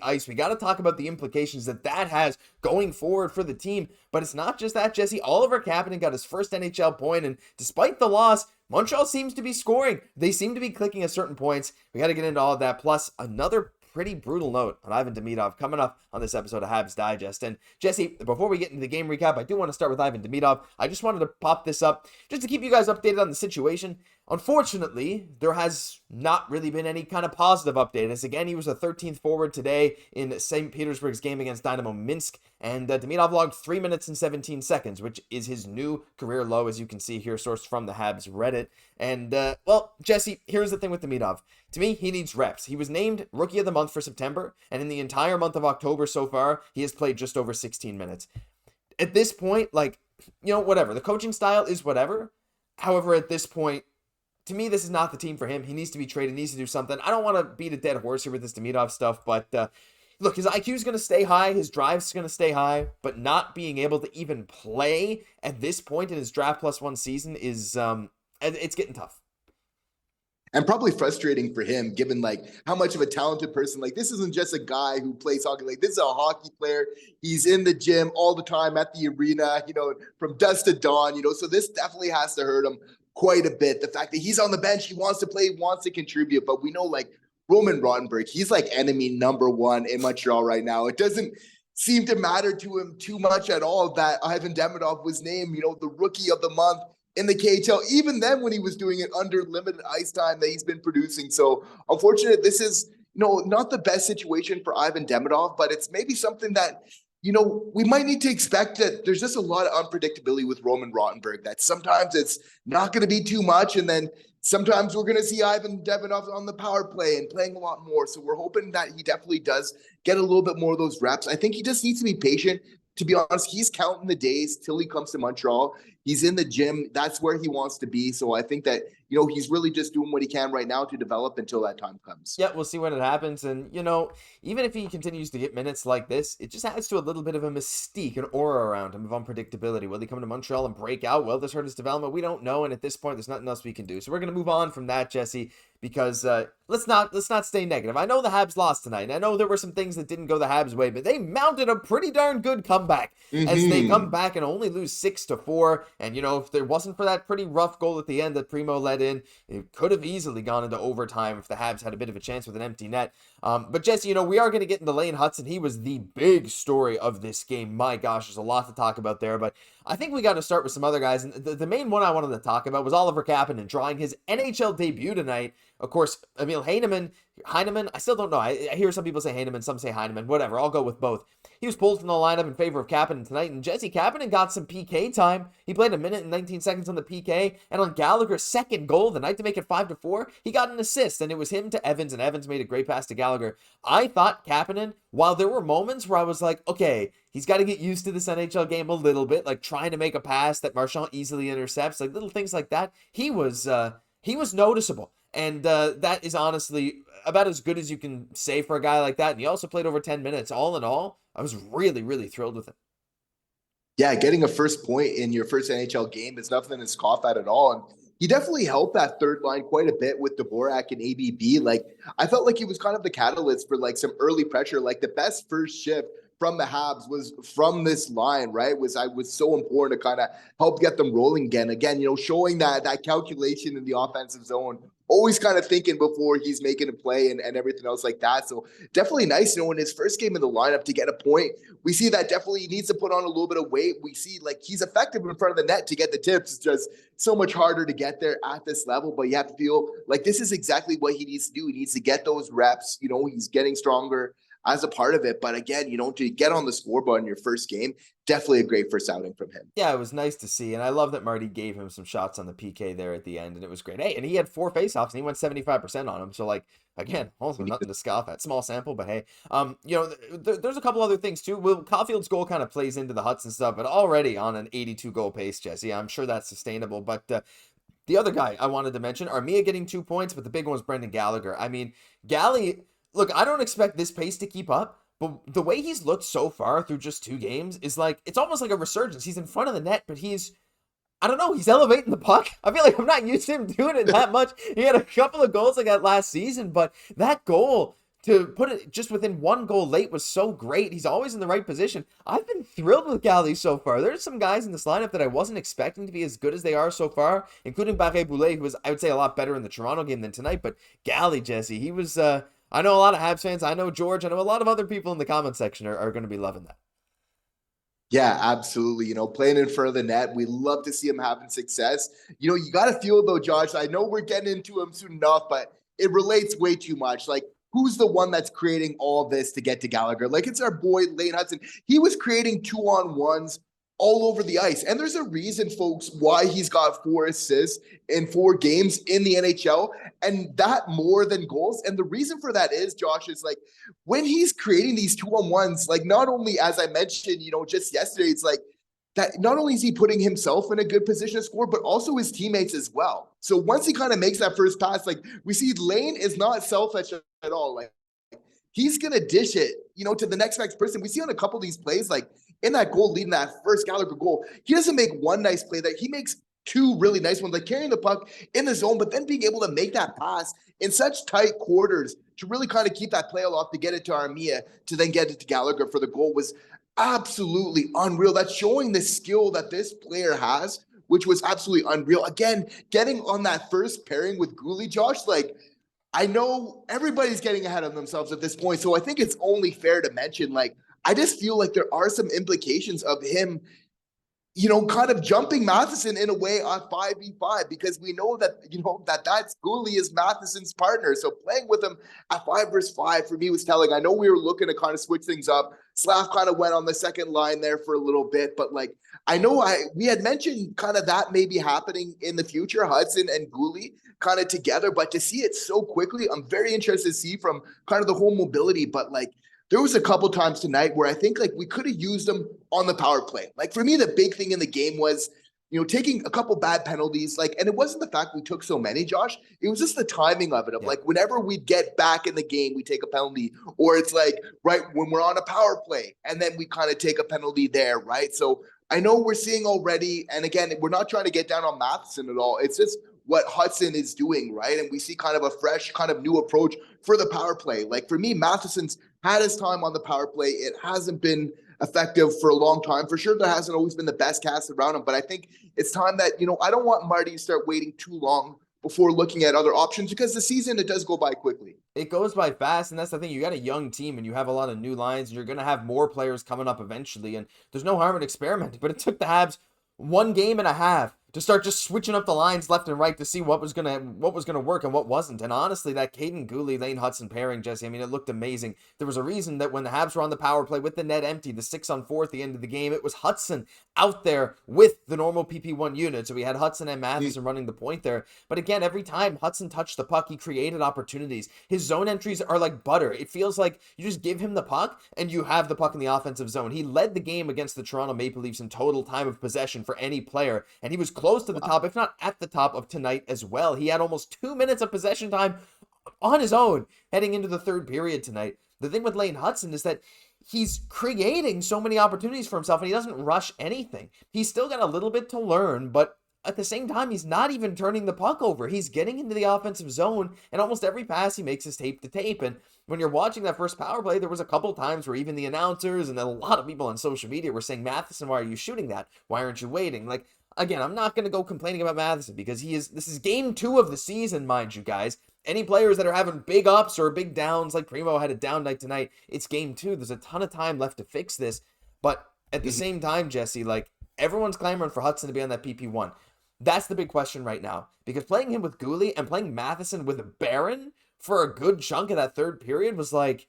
ice. We got to talk about the implications that has going forward for the team. But it's not just that, Jesse. Oliver Kapanen got his first NHL point, and despite the loss, Montreal seems to be scoring. They seem to be clicking at certain points. We got to get into all of that. Plus, another pretty brutal note on Ivan Demidov coming up on this episode of Habs Digest. And Jesse, before we get into the game recap, I do want to start with Ivan Demidov. I just wanted to pop this up just to keep you guys updated on the situation. Unfortunately, there has not really been any kind of positive update. As again, he was the 13th forward today in St. Petersburg's game against Dynamo Minsk, and Demidov logged 3 minutes and 17 seconds, which is his new career low, as you can see here, sourced from the Habs Reddit. And, well, Jesse, here's the thing with Demidov. To me, he needs reps. He was named Rookie of the Month for September, and in the entire month of October so far, he has played just over 16 minutes. At this point, like, you know, whatever. The coaching style is whatever. However, at this point, to me, this is not the team for him. He needs to be traded, needs to do something. I don't want to beat a dead horse here with this Demidov stuff, but look, his IQ is going to stay high, his drive's going to stay high, but not being able to even play at this point in his draft plus one season is, it's getting tough. And probably frustrating for him, given like how much of a talented person, like this isn't just a guy who plays hockey, like this is a hockey player. He's in the gym all the time at the arena, you know, from dusk to dawn, you know, so this definitely has to hurt him quite a bit. The fact that he's on the bench, he wants to play, wants to contribute, but we know like Roman Rottenberg, he's like enemy number one in Montreal right now. It doesn't seem to matter to him too much at all that Ivan Demidov was named, you know, the Rookie of the Month in the KHL, even then when he was doing it under limited ice time that he's been producing. So unfortunate, this is, you know, not the best situation for Ivan Demidov, but it's maybe something that, you know, we might need to expect that there's just a lot of unpredictability with Roman Rottenberg, that sometimes it's not going to be too much. And then sometimes we're going to see Ivan Demidov on the power play and playing a lot more. So we're hoping that he definitely does get a little bit more of those reps. I think he just needs to be patient. To be honest, he's counting the days till he comes to Montreal. He's in the gym. That's where he wants to be. So I think that, you know, he's really just doing what he can right now to develop until that time comes. Yeah, we'll see when it happens. And, you know, even if he continues to get minutes like this, it just adds to a little bit of a mystique, an aura around him of unpredictability. Will he come to Montreal and break out? Will this hurt his development? We don't know. And at this point, there's nothing else we can do. So we're going to move on from that, Jesse, because let's not stay negative. I know the Habs lost tonight, and I know there were some things that didn't go the Habs' way, but they mounted a pretty darn good comeback as they come back and only lose 6-4. And, you know, if there wasn't for that pretty rough goal at the end that Primeau let in, it could have easily gone into overtime if the Habs had a bit of a chance with an empty net. But Jesse, you know, we are going to get into Lane Hutson. He was the big story of this game. My gosh, there's a lot to talk about there, but I think we got to start with some other guys. And the main one I wanted to talk about was Oliver Kapanen drawing his NHL debut tonight. Of course, Emil Heineman, I still don't know. I hear some people say Heineman, some say Heineman, whatever. I'll go with both. He was pulled from the lineup in favor of Kapanen tonight, and Jesse Kapanen got some PK time. He played 1 minute and 19 seconds on the PK, and on Gallagher's second goal of the night to make it 5-4, he got an assist, and it was him to Evans, and Evans made a great pass to Gallagher. I thought Kapanen, while there were moments where I was like, okay, he's got to get used to this NHL game a little bit, like trying to make a pass that Marchand easily intercepts, like little things like that. He was noticeable. And that is honestly about as good as you can say for a guy like that. And he also played over 10 minutes. All in all, I was really, really thrilled with him. Yeah, getting a first point in your first NHL game is nothing to scoff at all. And he definitely helped that third line quite a bit with Dvorak and ABB. Like, I felt like he was kind of the catalyst for like some early pressure. Like the best first shift from the Habs was from this line, right? Was so important to kind of help get them rolling again. Again, you know, showing that calculation in the offensive zone, always kind of thinking before he's making a play and everything else like that. So definitely nice, you know, in his first game in the lineup to get a point. We see that definitely he needs to put on a little bit of weight. We see like he's effective in front of the net to get the tips. It's just so much harder to get there at this level, but you have to feel like this is exactly what he needs to do. He needs to get those reps. You know, he's getting stronger as a part of it. But again, you know, to get on the scoreboard in your first game, definitely a great first outing from him. Yeah, it was nice to see. And I love that Marty gave him some shots on the PK there at the end, and it was great. Hey, and he had 4 faceoffs and he went 75% on them. So like, again, also nothing to scoff at. Small sample, but hey, you know, there's a couple other things too. Well, Caufield's goal kind of plays into the Hutson stuff, but already on an 82 goal pace, Jesse, I'm sure that's sustainable. But the other guy I wanted to mention, Armia getting 2 points, but the big one was Brendan Gallagher. I mean, Gally, look, I don't expect this pace to keep up, but the way he's looked so far through just 2 games is like, it's almost like a resurgence. He's in front of the net, but he's elevating the puck. I feel like I'm not used to him doing it that much. He had a couple of goals like that last season, but that goal to put it just within 1 goal late was so great. He's always in the right position. I've been thrilled with Galley so far. There's some guys in this lineup that I wasn't expecting to be as good as they are so far, including Barré-Boulet, who was, I would say, a lot better in the Toronto game than tonight. But Galley, Jesse, he was, I know a lot of Habs fans. I know George. I know a lot of other people in the comment section are going to be loving that. Yeah, absolutely. Playing in front of the net, we love to see him having success. You got to feel though, Josh, I know we're getting into him soon enough, but it relates way too much. Like, who's the one that's creating all this to get to Gallagher? Like, it's our boy, Lane Hutson. He was creating 2-on-1s all over the ice. And there's a reason, folks, why he's got 4 assists in 4 games in the NHL, and that more than goals. And the reason for that is, Josh, is like when he's creating these 2-on-1s, like not only, as I mentioned, just yesterday, it's like that not only is he putting himself in a good position to score, but also his teammates as well. So once he kind of makes that first pass, like we see Lane is not selfish at all. Like he's going to dish it, to the next person. We see on a couple of these plays, like in that goal leading that first Gallagher goal, he doesn't make one nice play. That he makes 2 really nice ones, like carrying the puck in the zone, but then being able to make that pass in such tight quarters to really kind of keep that play aloft to get it to Armia to then get it to Gallagher for the goal was absolutely unreal. That's showing the skill that this player has, which was absolutely unreal. Again, getting on that first pairing with Guhle, Josh, like I know everybody's getting ahead of themselves at this point, so I think it's only fair to mention, like, I just feel like there are some implications of him, kind of jumping Matheson in a way on 5v5, because we know that, that's Guhle is Matheson's partner. So playing with him at 5 versus 5 for me was telling. I know we were looking to kind of switch things up. Slav kind of went on the second line there for a little bit, but like, I know we had mentioned kind of that maybe happening in the future, Hutson and Guhle kind of together, but to see it so quickly, I'm very interested to see from kind of the whole mobility, but like, there was a couple times tonight where I think like we could have used them on the power play. Like for me, the big thing in the game was, taking a couple bad penalties. Like, and it wasn't the fact we took so many, Josh. It was just the timing of it. Of like whenever we get back in the game, we take a penalty, or it's like right when we're on a power play, and then we kind of take a penalty there, right? So I know we're seeing already, and again, we're not trying to get down on Matheson at all. It's just what Hutson is doing, right? And we see kind of a fresh, kind of new approach for the power play. Like for me, Matheson's had his time on the power play. It hasn't been effective for a long time. For sure, there hasn't always been the best cast around him, but I think it's time that, I don't want Marty to start waiting too long before looking at other options, because the season, it does go by quickly. It goes by fast, and that's the thing. You got a young team, and you have a lot of new lines, and you're going to have more players coming up eventually, and there's no harm in experimenting, but it took the Habs 1 game and a half to start just switching up the lines left and right to see what was gonna work and what wasn't. And honestly, that Kaiden Guhle Lane Hutson pairing, Jesse, I mean, it looked amazing. There was a reason that when the Habs were on the power play with the net empty, the 6-on-4 at the end of the game, it was Hutson out there with the normal PP1 unit. So we had Hutson and Matheson running the point there. But again, every time Hutson touched the puck, he created opportunities. His zone entries are like butter. It feels like you just give him the puck and you have the puck in the offensive zone. He led the game against the Toronto Maple Leafs in total time of possession for any player, and he was close to the top, if not at the top of tonight as well. He had almost 2 minutes of possession time on his own heading into the third period tonight. The thing with Lane Hutson is that he's creating so many opportunities for himself, and he doesn't rush anything. He's still got a little bit to learn, but at the same time, he's not even turning the puck over. He's getting into the offensive zone, and almost every pass he makes is tape to tape. And when you're watching that first power play, there was a couple times where even the announcers and a lot of people on social media were saying, Matheson, why are you shooting that? Why aren't you waiting? Like, again, I'm not going to go complaining about Matheson, because this is game 2 of the season, mind you guys. Any players that are having big ups or big downs, like Primeau had a down night tonight, it's game 2. There's a ton of time left to fix this. But at the same time, Jesse, like, everyone's clamoring for Hutson to be on that PP1. That's the big question right now, because playing him with Guhle and playing Matheson with Barron for a good chunk of that third period was like,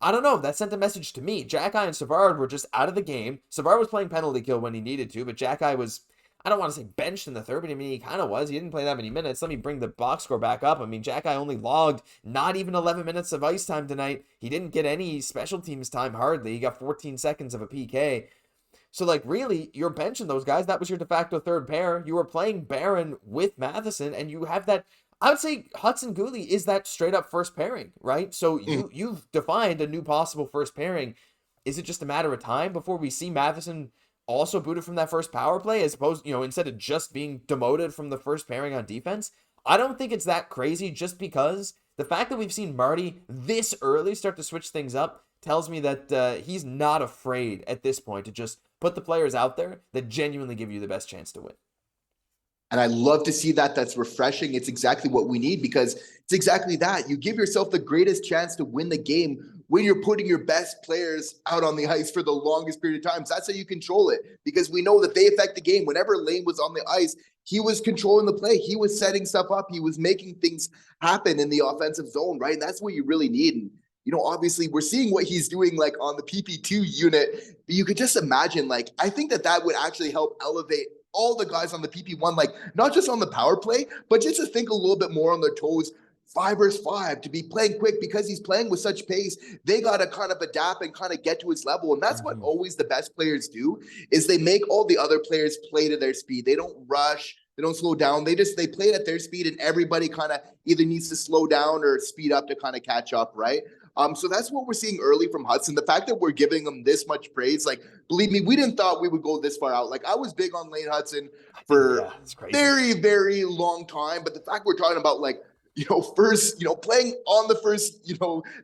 I don't know, that sent a message to me. Xhekaj and Savard were just out of the game. Savard was playing penalty kill when he needed to, but Xhekaj was, I don't want to say benched in the third, but I mean, he kind of was. He didn't play that many minutes. Let me bring the box score back up. I mean, Xhekaj only logged not even 11 minutes of ice time tonight. He didn't get any special teams time, hardly. He got 14 seconds of a PK. So, like, really, you're benching those guys. That was your de facto third pair. You were playing Barron with Matheson, and you have that. I would say Hutson Guhle is that straight up first pairing, right? So you've defined a new possible first pairing. Is it just a matter of time before we see Matheson also booted from that first power play, as opposed, instead of just being demoted from the first pairing on defense? I don't think it's that crazy, just because The fact that we've seen Marty this early start to switch things up tells me that he's not afraid at this point to just put the players out there that genuinely give you the best chance to win. And I love to see that. That's refreshing. It's exactly what we need, because it's exactly that. You give yourself the greatest chance to win the game when you're putting your best players out on the ice for the longest period of time. So that's how you control it, because we know that they affect the game. Whenever Lane was on the ice, he was controlling the play. He was setting stuff up. He was making things happen in the offensive zone, right? And that's what you really need. And, you know, obviously we're seeing what he's doing like on the PP2 unit, but you could just imagine, like, I think that would actually help elevate all the guys on the PP1, like not just on the power play, but just to think a little bit more on their toes, 5-versus-5, to be playing quick, because he's playing with such pace. They got to kind of adapt and kind of get to his level. And that's what always the best players do, is they make all the other players play to their speed. They don't rush. They don't slow down. They play at their speed, and everybody kind of either needs to slow down or speed up to kind of catch up, right? So that's what we're seeing early from Hutson. The fact that we're giving him this much praise, like, believe me, we didn't thought we would go this far out. Like, I was big on Lane Hutson for very, very long time. But the fact we're talking about, like, first, playing on the first,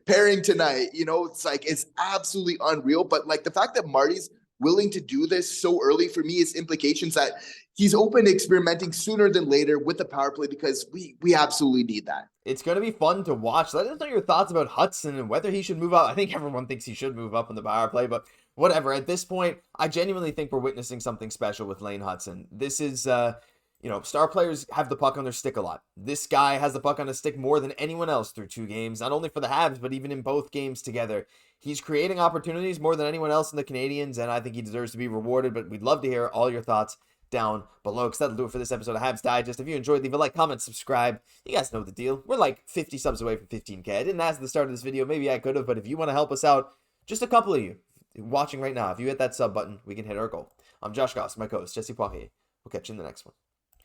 pairing tonight, it's like, it's absolutely unreal. But like the fact that Marty's willing to do this so early, for me, is implications that he's open to experimenting sooner than later with the power play, because we absolutely need that. It's going to be fun to watch. Let us know your thoughts about Hutson and whether he should move up. I think everyone thinks he should move up in the power play, but whatever. At this point, I genuinely think we're witnessing something special with Lane Hutson. This is, star players have the puck on their stick a lot. This guy has the puck on his stick more than anyone else through 2 games, not only for the Habs, but even in both games together. He's creating opportunities more than anyone else in the Canadiens, and I think he deserves to be rewarded, but we'd love to hear all your thoughts down below, because that'll do it for this episode of Habs Digest. If you enjoyed, leave a like, comment, subscribe. You guys know the deal. We're like 50 subs away from 15K. I didn't ask at the start of this video. Maybe I could have, but if you want to help us out, just a couple of you watching right now, if you hit that sub button, we can hit our goal. I'm Josh Gosse, my co-host, Jesse Poirier. We'll catch you in the next one.